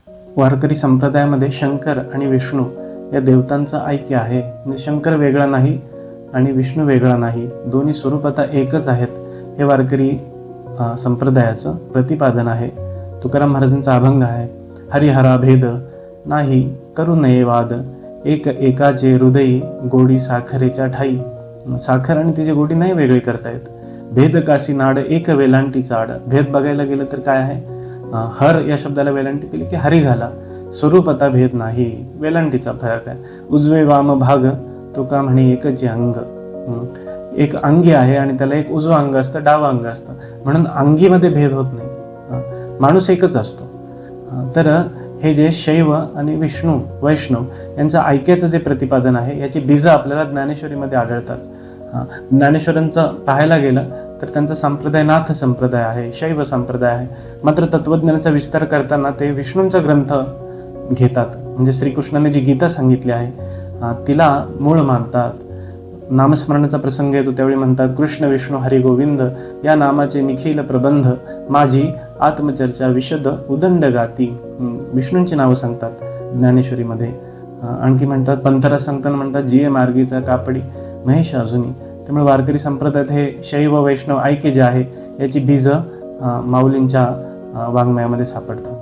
वारकरी संप्रदायामध्ये शंकर आणि विष्णू या देवतांचं ऐक्य आहे. म्हणजे शंकर वेगळा नाही आणि विष्णू वेगळा नाही, दोन्ही स्वरूप आता एकच आहेत, हे वारकरी संप्रदायाचं प्रतिपादन आहे. तुकाराम महाराजांचा अभंग आहे, हरिहरा भेद नाही करू नये वाद, एक एकाचे हृदयी गोडी साखरेच्या ठाई. साखर आणि तिची गोडी नाही वेगळी करता येत. भेद काशी नाड एक वेलांटी चाड. भेद बघायला गेलं तर काय आहे, हर या शब्दाला वेलांटी केली की हरी झाला. स्वरूप आता भेद नाही, वेलांटीचा फरक आहे. उजवे वाम भाग तुका म्हणे एकचे अंग. एक अंगी आहे आणि त्याला एक उजवं अंग असतं, डावं अंग असतं, म्हणून अंगीमध्ये भेद होत नाही, माणूस एकच असतो. तर हे जे शैव आणि विष्णू वैष्णव यांचं ऐक्याचं जे प्रतिपादन आहे, याची बीजं आपल्याला ज्ञानेश्वरीमध्ये आढळतात. ज्ञानेश्वरांचं पाहायला गेलं तर त्यांचा संप्रदाय नाथ संप्रदाय आहे, शैव संप्रदाय आहे. मात्र तत्वज्ञानाचा विस्तार करताना ते विष्णूंचा ग्रंथ घेतात. म्हणजे श्रीकृष्णाने जी गीता सांगितली आहे तिला मूळ मानतात. नामस्मरणाचा प्रसंग येतो त्यावेळी म्हणतात, कृष्ण विष्णू हरी गोविंद या नामाचे निखिल प्रबंध, माझी आत्मचर्चा विशद उदंड गाती. विष्णूंची नावं सांगतात ज्ञानेश्वरीमध्ये. आणखी म्हणतात, पंथरा सांगताना म्हणतात, जिये मार्गीचा कापडी महेश अजूनी. त्यामुळे वारकरी संप्रदायात हे शैव वैष्णव ऐक्य जे आहे याची बीजं माऊलींच्या वाङ्मयामध्ये सापडतात.